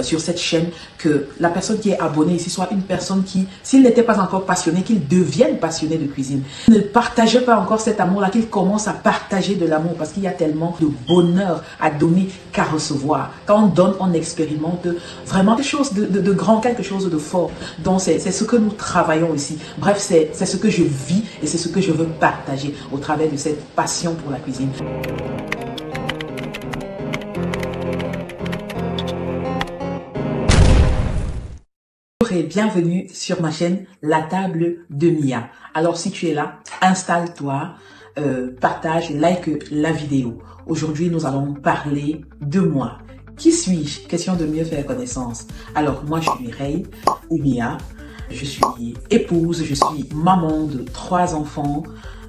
sur cette chaîne, que la personne qui est abonnée ici soit une personne qui, s'il n'était pas encore passionné, qu'il devienne passionné de cuisine. Ne partageait pas encore cet amour-là, qu'il commence à partager de l'amour, parce qu'il y a tellement de bonheur à donner qu'à recevoir. Quand on donne, on expérimente vraiment quelque chose de grand, quelque chose de fort. Donc c'est ce que nous travaillons ici. Bref, c'est ce que je vis et c'est ce que je veux partager au travers de cette passion pour la cuisine. Et bienvenue sur ma chaîne La Table de Mia. Alors si tu es là, installe-toi, partage, like la vidéo. Aujourd'hui nous allons parler de moi. Qui suis-je? Question de mieux faire connaissance. Alors moi je suis Mireille ou Mia. Je suis épouse, je suis maman de 3 enfants.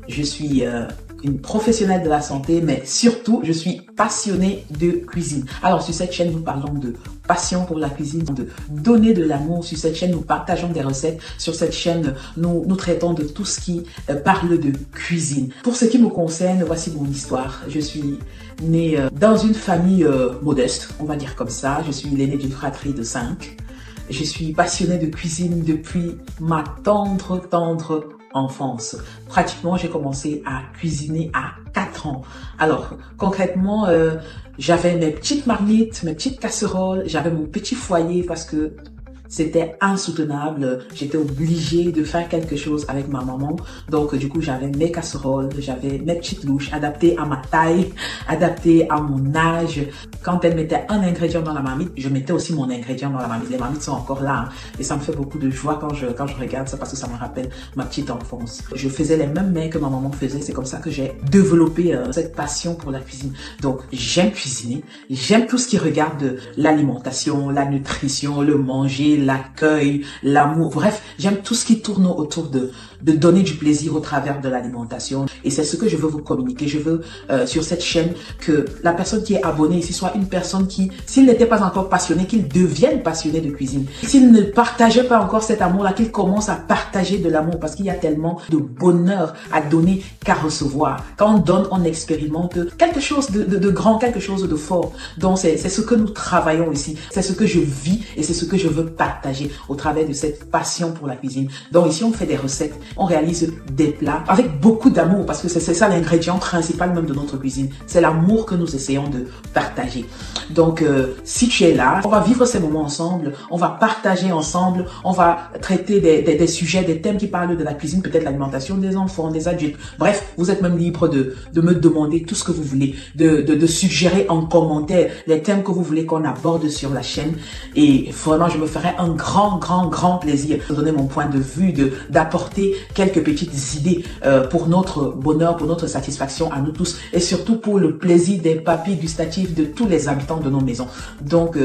Je suis une professionnelle de la santé, mais surtout, je suis passionnée de cuisine. Alors, sur cette chaîne, nous parlons de passion pour la cuisine, de donner de l'amour. Sur cette chaîne, nous partageons des recettes. Sur cette chaîne, nous traitons de tout ce qui parle de cuisine. Pour ce qui me concerne, voici mon histoire. Je suis née dans une famille modeste, on va dire comme ça. Je suis l'aînée d'une fratrie de 5. Je suis passionnée de cuisine depuis ma tendre enfance. Pratiquement, j'ai commencé à cuisiner à 4 ans. Alors, concrètement, j'avais mes petites marmites, mes petites casseroles, j'avais mon petit foyer parce que c'était insoutenable. J'étais obligée de faire quelque chose avec ma maman. Donc, du coup, j'avais mes casseroles, j'avais mes petites louches adaptées à ma taille, adaptées à mon âge. Quand elle mettait un ingrédient dans la marmite, je mettais aussi mon ingrédient dans la marmite. Les marmites sont encore là, hein, et ça me fait beaucoup de joie quand je regarde ça parce que ça me rappelle ma petite enfance. Je faisais les mêmes mets que ma maman faisait. C'est comme ça que j'ai développé cette passion pour la cuisine. Donc, j'aime cuisiner. J'aime tout ce qui regarde l'alimentation, la nutrition, le manger, l'accueil, l'amour, bref, j'aime tout ce qui tourne autour de donner du plaisir au travers de l'alimentation. Et c'est ce que je veux vous communiquer. Je veux sur cette chaîne que la personne qui est abonnée ici soit une personne qui, s'il n'était pas encore passionné, qu'il devienne passionné de cuisine. S'il ne partageait pas encore cet amour-là, qu'il commence à partager de l'amour, parce qu'il y a tellement de bonheur à donner qu'à recevoir. Quand on donne, on expérimente quelque chose de grand, quelque chose de fort. Donc c'est ce que nous travaillons ici. C'est ce que je vis et c'est ce que je veux partager au travers de cette passion pour la cuisine. Donc ici, on fait des recettes, on réalise des plats avec beaucoup d'amour parce que c'est ça l'ingrédient principal même de notre cuisine. C'est l'amour que nous essayons de partager. Donc, si tu es là, on va vivre ces moments ensemble, on va partager ensemble, on va traiter des sujets, des thèmes qui parlent de la cuisine, peut-être l'alimentation des enfants, des adultes. Bref, vous êtes même libre de me demander tout ce que vous voulez, de suggérer en commentaire les thèmes que vous voulez qu'on aborde sur la chaîne. Et vraiment, je me ferai un grand plaisir de donner mon point de vue, d'apporter quelques petites idées pour notre bonheur, pour notre satisfaction à nous tous et surtout pour le plaisir des papilles gustatives de tous les habitants de nos maisons. Donc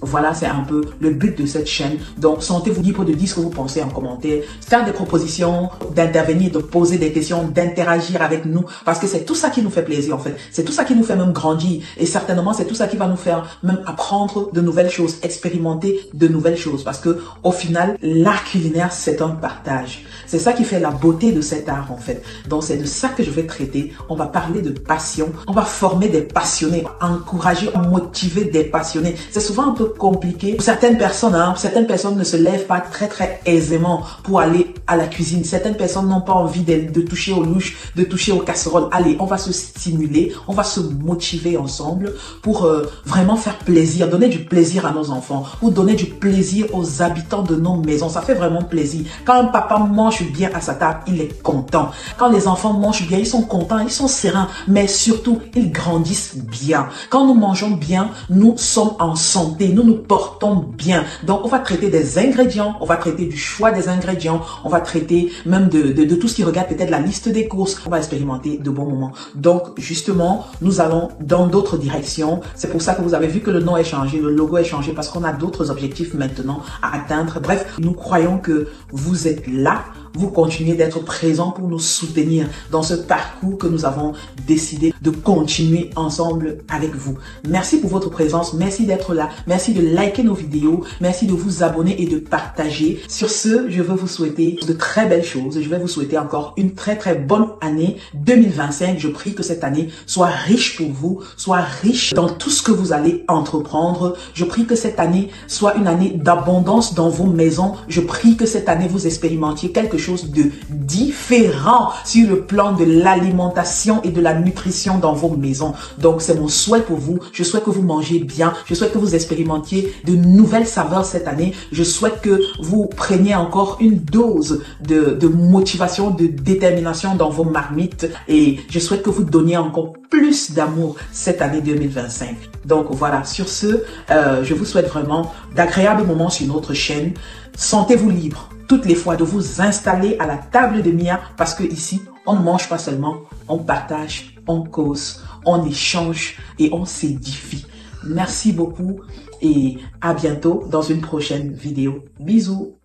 voilà, c'est un peu le but de cette chaîne. Donc sentez-vous libre de dire ce que vous pensez en commentaire, faire des propositions, d'intervenir, de poser des questions, d'interagir avec nous parce que c'est tout ça qui nous fait plaisir en fait. C'est tout ça qui nous fait même grandir et certainement c'est tout ça qui va nous faire même apprendre de nouvelles choses, expérimenter de nouvelles choses parce que au final, l'art culinaire, c'est un partage. C'est ça qui fait la beauté de cet art, en fait. Donc, c'est de ça que je vais traiter. On va parler de passion. On va former des passionnés, encourager, motiver des passionnés. C'est souvent un peu compliqué. Pour certaines personnes, certaines personnes ne se lèvent pas très aisément pour aller à la cuisine. Certaines personnes n'ont pas envie de toucher aux louches, de toucher aux casseroles. Allez, on va se stimuler, on va se motiver ensemble pour vraiment faire plaisir, donner du plaisir à nos enfants, ou donner du plaisir aux habitants de nos maisons. Ça fait vraiment plaisir. Quand un papa mange bien à sa table, il est content. Quand les enfants mangent bien, ils sont contents, ils sont sereins, mais surtout, ils grandissent bien. Quand nous mangeons bien, nous sommes en santé, nous nous portons bien. Donc, on va traiter des ingrédients, on va traiter du choix des ingrédients, on va traiter même de tout ce qui regarde peut-être la liste des courses. On va expérimenter de bons moments. Donc, justement, nous allons dans d'autres directions. C'est pour ça que vous avez vu que le nom est changé, le logo est changé, parce qu'on a d'autres objectifs maintenant à atteindre. Bref, nous croyons que vous êtes là vous continuez d'être présents pour nous soutenir dans ce parcours que nous avons décidé de continuer ensemble avec vous. Merci pour votre présence, merci d'être là, merci de liker nos vidéos, merci de vous abonner et de partager. Sur ce, je veux vous souhaiter de très belles choses. Je vais vous souhaiter encore une très bonne année 2025. Je prie que cette année soit riche pour vous, soit riche dans tout ce que vous allez entreprendre. Je prie que cette année soit une année d'abondance dans vos maisons. Je prie que cette année vous expérimentiez quelque chose de différent sur le plan de l'alimentation et de la nutrition dans vos maisons. Donc c'est mon souhait pour vous. Je souhaite que vous mangez bien. Je souhaite que vous expérimentiez de nouvelles saveurs cette année. Je souhaite que vous preniez encore une dose de motivation, de détermination dans vos marmites, et je souhaite que vous donniez encore plus d'amour cette année 2025. Donc voilà, sur ce, je vous souhaite vraiment d'agréables moments sur notre chaîne. Sentez-vous libre toutes les fois de vous installer à la table de Mia, parce que ici, on ne mange pas seulement, on partage, on cause, on échange et on s'édifie. Merci beaucoup et à bientôt dans une prochaine vidéo. Bisous.